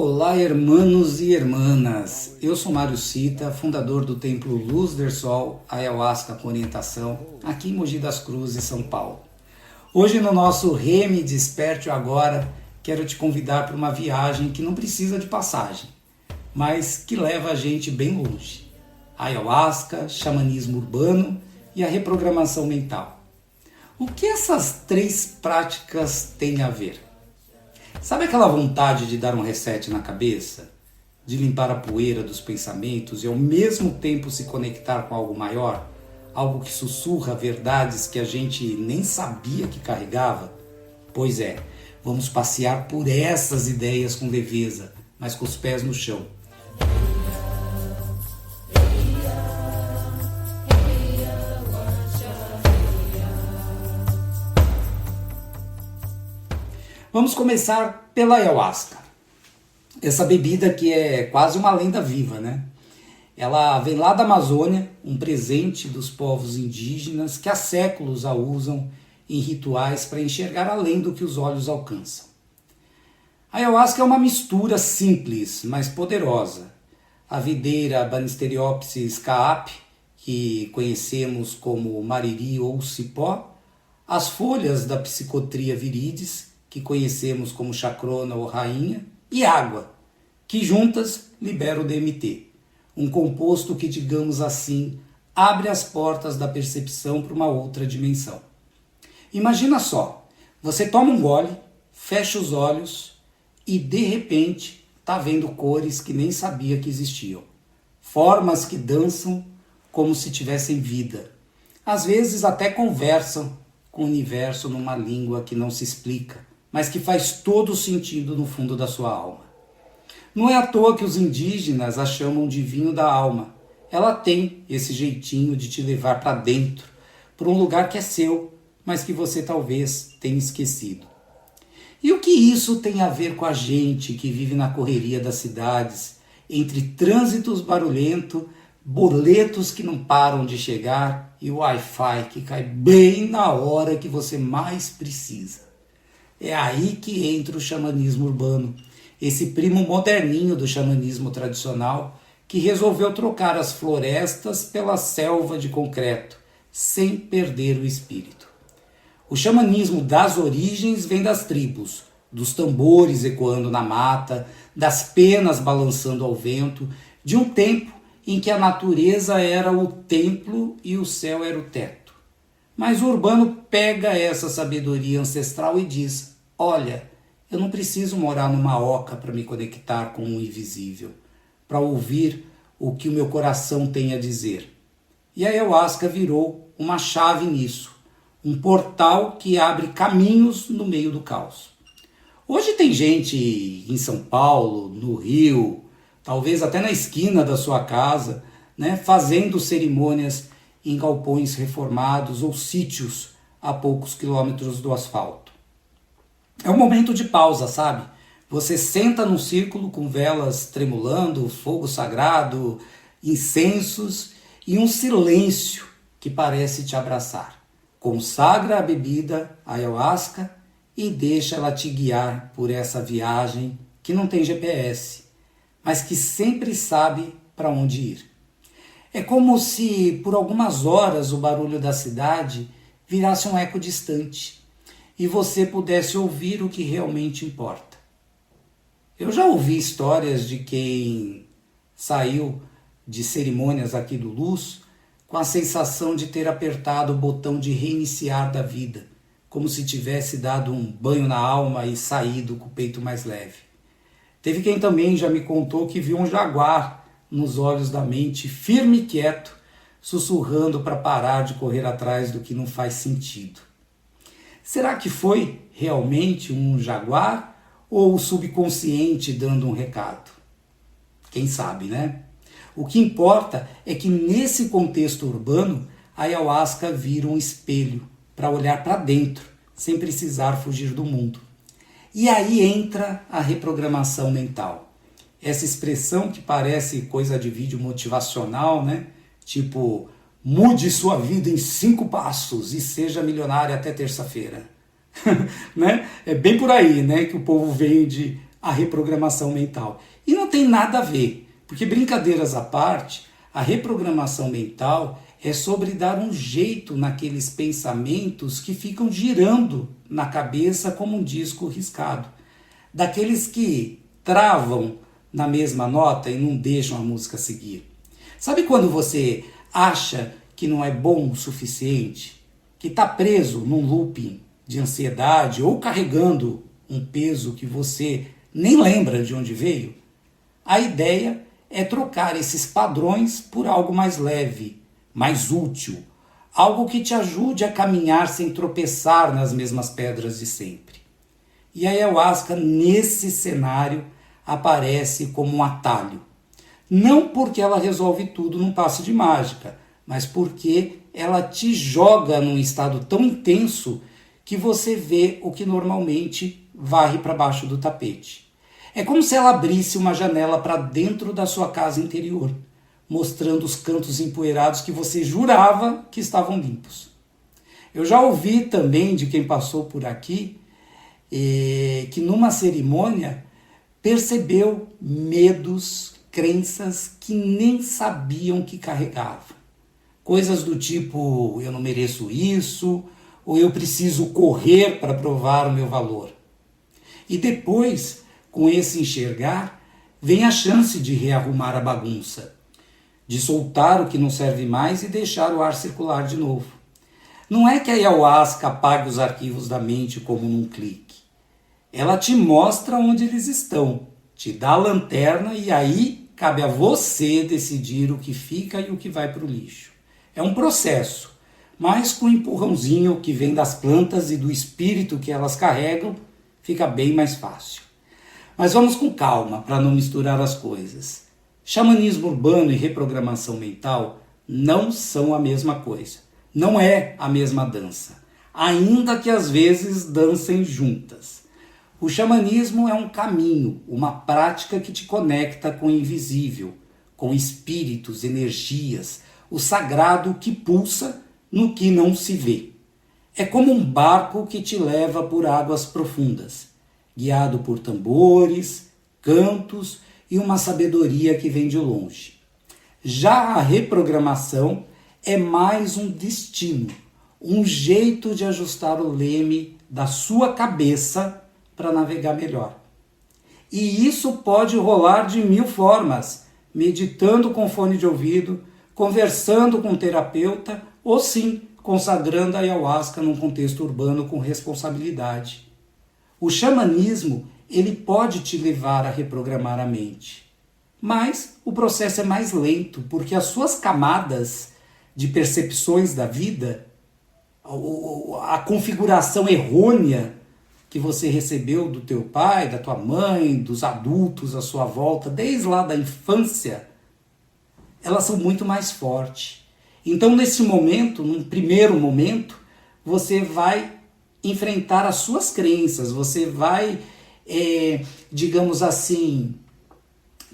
Olá, hermanos e hermanas. Eu sou Mário Cita, fundador do Templo Luz del Sol, Ayahuasca com Orientação, aqui em Mogi das Cruzes, São Paulo. Hoje no nosso Reme Desperte Agora, quero te convidar para uma viagem que não precisa de passagem, mas que leva a gente bem longe. Ayahuasca, xamanismo urbano e a reprogramação mental. O que essas três práticas têm a ver? Sabe aquela vontade de dar um reset na cabeça? De limpar a poeira dos pensamentos e ao mesmo tempo se conectar com algo maior? Algo que sussurra verdades que a gente nem sabia que carregava? Pois é, vamos passear por essas ideias com leveza, mas com os pés no chão. Vamos começar pela Ayahuasca. Essa bebida que é quase uma lenda viva, né? Ela vem lá da Amazônia, um presente dos povos indígenas que há séculos a usam em rituais para enxergar além do que os olhos alcançam. A Ayahuasca é uma mistura simples, mas poderosa. A videira Banisteriopsis caapi, que conhecemos como mariri ou cipó, as folhas da Psicotria viridis, que conhecemos como chacrona ou rainha, e água, que juntas liberam o DMT, um composto que, digamos assim, abre as portas da percepção para uma outra dimensão. Imagina só, você toma um gole, fecha os olhos e, de repente, está vendo cores que nem sabia que existiam, formas que dançam como se tivessem vida, às vezes até conversam com o universo numa língua que não se explica, mas que faz todo sentido no fundo da sua alma. Não é à toa que os indígenas a chamam de vinho da alma. Ela tem esse jeitinho de te levar para dentro, para um lugar que é seu, mas que você talvez tenha esquecido. E o que isso tem a ver com a gente que vive na correria das cidades, entre trânsitos barulhento, boletos que não param de chegar e o Wi-Fi que cai bem na hora que você mais precisa? É aí que entra o xamanismo urbano, esse primo moderninho do xamanismo tradicional que resolveu trocar as florestas pela selva de concreto, sem perder o espírito. O xamanismo das origens vem das tribos, dos tambores ecoando na mata, das penas balançando ao vento, de um tempo em que a natureza era o templo e o céu era o teto. Mas o urbano pega essa sabedoria ancestral e diz: olha, eu não preciso morar numa oca para me conectar com o invisível, para ouvir o que o meu coração tem a dizer. E a Ayahuasca virou uma chave nisso, um portal que abre caminhos no meio do caos. Hoje tem gente em São Paulo, no Rio, talvez até na esquina da sua casa, né, fazendo cerimônias em galpões reformados ou sítios a poucos quilômetros do asfalto. É um momento de pausa, sabe? Você senta num círculo com velas tremulando, fogo sagrado, incensos e um silêncio que parece te abraçar. Consagra a bebida, a Ayahuasca, e deixa ela te guiar por essa viagem que não tem GPS, mas que sempre sabe para onde ir. É como se por algumas horas o barulho da cidade virasse um eco distante e você pudesse ouvir o que realmente importa. Eu já ouvi histórias de quem saiu de cerimônias aqui do Luz com a sensação de ter apertado o botão de reiniciar da vida, como se tivesse dado um banho na alma e saído com o peito mais leve. Teve quem também já me contou que viu um jaguar nos olhos da mente, firme e quieto, sussurrando para parar de correr atrás do que não faz sentido. Será que foi realmente um jaguar ou o subconsciente dando um recado? Quem sabe, né? O que importa é que nesse contexto urbano, a Ayahuasca vira um espelho para olhar para dentro, sem precisar fugir do mundo. E aí entra a reprogramação mental. Essa expressão que parece coisa de vídeo motivacional, né? Tipo, mude sua vida em 5 passos e seja milionário até terça-feira. Né? É bem por aí, né, que o povo vende a reprogramação mental. E não tem nada a ver, porque brincadeiras à parte, a reprogramação mental é sobre dar um jeito naqueles pensamentos que ficam girando na cabeça como um disco riscado. Daqueles que travam na mesma nota e não deixam a música seguir. Sabe quando você acha que não é bom o suficiente, que está preso num looping de ansiedade ou carregando um peso que você nem lembra de onde veio? A ideia é trocar esses padrões por algo mais leve, mais útil, algo que te ajude a caminhar sem tropeçar nas mesmas pedras de sempre. E a ayahuasca, nesse cenário, aparece como um atalho. Não porque ela resolve tudo num passe de mágica, mas porque ela te joga num estado tão intenso que você vê o que normalmente varre para baixo do tapete. É como se ela abrisse uma janela para dentro da sua casa interior, mostrando os cantos empoeirados que você jurava que estavam limpos. Eu já ouvi também de quem passou por aqui que numa cerimônia percebeu medos, crenças que nem sabiam que carregavam. Coisas do tipo, eu não mereço isso, ou eu preciso correr para provar o meu valor. E depois, com esse enxergar, vem a chance de rearrumar a bagunça, de soltar o que não serve mais e deixar o ar circular de novo. Não é que a ayahuasca apague os arquivos da mente como num clique. Ela te mostra onde eles estão, te dá a lanterna e aí cabe a você decidir o que fica e o que vai para o lixo. É um processo, mas com o empurrãozinho que vem das plantas e do espírito que elas carregam, fica bem mais fácil. Mas vamos com calma para não misturar as coisas. Xamanismo urbano e reprogramação mental não são a mesma coisa. Não é a mesma dança, ainda que às vezes dancem juntas. O xamanismo é um caminho, uma prática que te conecta com o invisível, com espíritos, energias, o sagrado que pulsa no que não se vê. É como um barco que te leva por águas profundas, guiado por tambores, cantos e uma sabedoria que vem de longe. Já a reprogramação é mais um destino, um jeito de ajustar o leme da sua cabeça para navegar melhor. E isso pode rolar de 1000 formas, meditando com fone de ouvido, conversando com um terapeuta ou sim, consagrando a ayahuasca num contexto urbano com responsabilidade. O xamanismo, ele pode te levar a reprogramar a mente. Mas o processo é mais lento, porque as suas camadas de percepções da vida, a configuração errônea que você recebeu do teu pai, da tua mãe, dos adultos à sua volta, desde lá da infância, elas são muito mais fortes. Então, nesse momento, num primeiro momento, você vai enfrentar as suas crenças, você vai, digamos assim,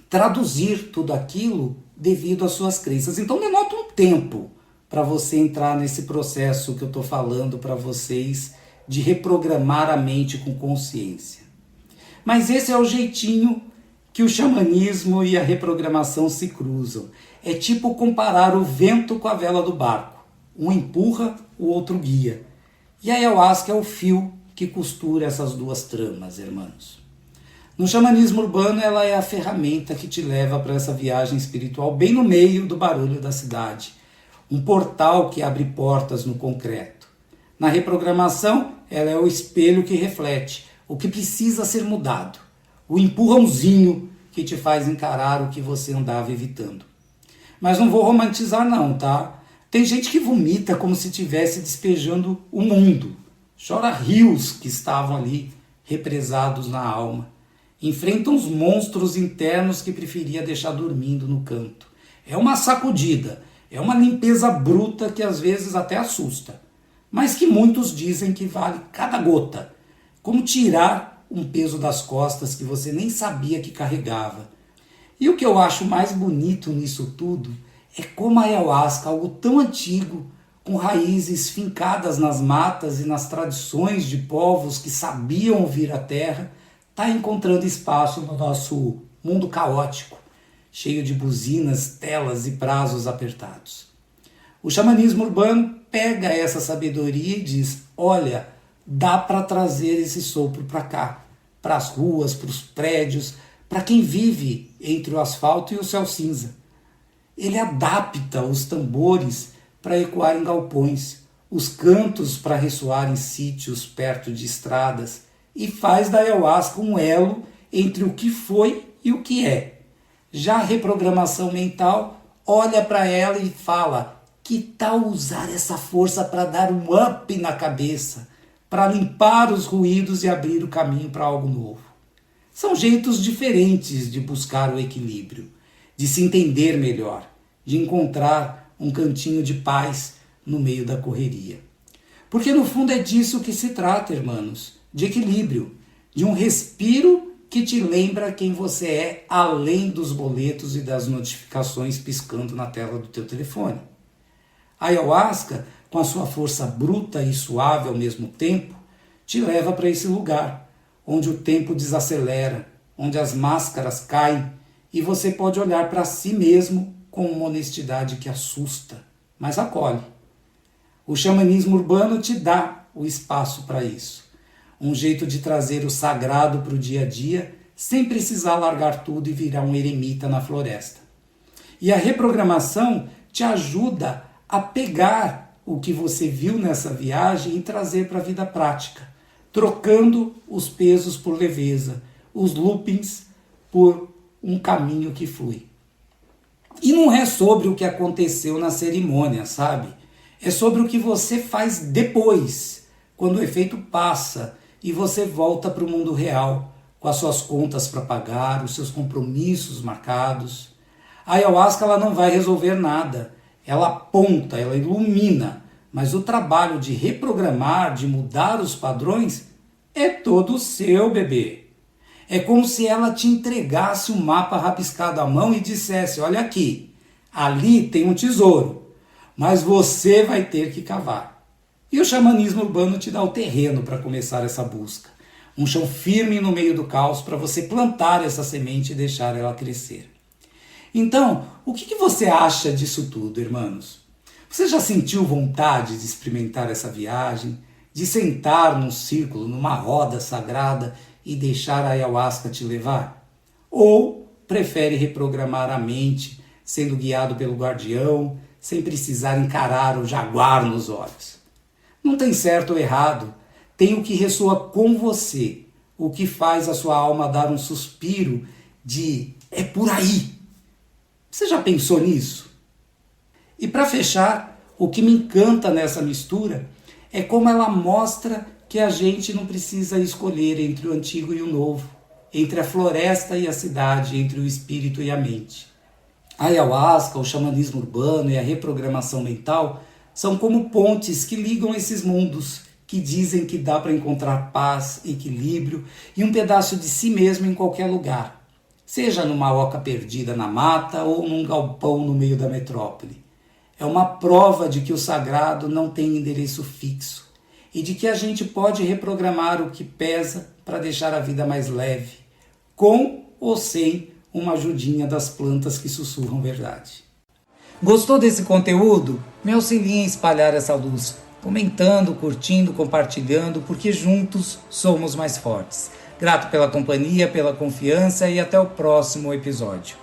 traduzir tudo aquilo devido às suas crenças. Então, denota um tempo para você entrar nesse processo que eu estou falando para vocês, de reprogramar a mente com consciência. Mas esse é o jeitinho que o xamanismo e a reprogramação se cruzam. É tipo comparar o vento com a vela do barco. Um empurra, o outro guia. E a ayahuasca é o fio que costura essas duas tramas, irmãos. No xamanismo urbano, ela é a ferramenta que te leva para essa viagem espiritual bem no meio do barulho da cidade. Um portal que abre portas no concreto. Na reprogramação, ela é o espelho que reflete o que precisa ser mudado. O empurrãozinho que te faz encarar o que você andava evitando. Mas não vou romantizar não, tá? Tem gente que vomita como se estivesse despejando o mundo. Chora rios que estavam ali represados na alma. Enfrentam os monstros internos que preferia deixar dormindo no canto. É uma sacudida, é uma limpeza bruta que às vezes até assusta. Mas que muitos dizem que vale cada gota. Como tirar um peso das costas que você nem sabia que carregava. E o que eu acho mais bonito nisso tudo é como a ayahuasca, algo tão antigo, com raízes fincadas nas matas e nas tradições de povos que sabiam ouvir a terra, está encontrando espaço no nosso mundo caótico, cheio de buzinas, telas e prazos apertados. O xamanismo urbano pega essa sabedoria e diz: olha, dá para trazer esse sopro para cá, para as ruas, para os prédios, para quem vive entre o asfalto e o céu cinza. Ele adapta os tambores para ecoar em galpões, os cantos para ressoar em sítios perto de estradas, e faz da ayahuasca um elo entre o que foi e o que é. Já a reprogramação mental olha para ela e fala: que tal usar essa força para dar um up na cabeça, para limpar os ruídos e abrir o caminho para algo novo? São jeitos diferentes de buscar o equilíbrio, de se entender melhor, de encontrar um cantinho de paz no meio da correria. Porque no fundo é disso que se trata, irmãos, de equilíbrio, de um respiro que te lembra quem você é além dos boletos e das notificações piscando na tela do teu telefone. A ayahuasca, com a sua força bruta e suave ao mesmo tempo, te leva para esse lugar, onde o tempo desacelera, onde as máscaras caem e você pode olhar para si mesmo com uma honestidade que assusta, mas acolhe. O xamanismo urbano te dá o espaço para isso. Um jeito de trazer o sagrado para o dia a dia, sem precisar largar tudo e virar um eremita na floresta. E a reprogramação te ajuda a pegar o que você viu nessa viagem e trazer para a vida prática, trocando os pesos por leveza, os loopings por um caminho que flui. E não é sobre o que aconteceu na cerimônia, sabe? É sobre o que você faz depois, quando o efeito passa e você volta para o mundo real, com as suas contas para pagar, os seus compromissos marcados. A ayahuasca ela não vai resolver nada, ela aponta, ela ilumina, mas o trabalho de reprogramar, de mudar os padrões, é todo seu, bebê. É como se ela te entregasse um mapa rabiscado à mão e dissesse: olha aqui, ali tem um tesouro, mas você vai ter que cavar. E o xamanismo urbano te dá o terreno para começar essa busca. Um chão firme no meio do caos para você plantar essa semente e deixar ela crescer. Então, o que você acha disso tudo, irmãos? Você já sentiu vontade de experimentar essa viagem? De sentar num círculo, numa roda sagrada e deixar a ayahuasca te levar? Ou prefere reprogramar a mente, sendo guiado pelo guardião, sem precisar encarar o jaguar nos olhos? Não tem certo ou errado, tem o que ressoa com você, o que faz a sua alma dar um suspiro de é por aí. Você já pensou nisso? E para fechar, o que me encanta nessa mistura é como ela mostra que a gente não precisa escolher entre o antigo e o novo, entre a floresta e a cidade, entre o espírito e a mente. A ayahuasca, o xamanismo urbano e a reprogramação mental são como pontes que ligam esses mundos, que dizem que dá para encontrar paz, equilíbrio e um pedaço de si mesmo em qualquer lugar, seja numa oca perdida na mata ou num galpão no meio da metrópole. É uma prova de que o sagrado não tem endereço fixo e de que a gente pode reprogramar o que pesa para deixar a vida mais leve, com ou sem uma ajudinha das plantas que sussurram verdade. Gostou desse conteúdo? Me auxilie em espalhar essa luz, comentando, curtindo, compartilhando, porque juntos somos mais fortes. Grato pela companhia, pela confiança e até o próximo episódio.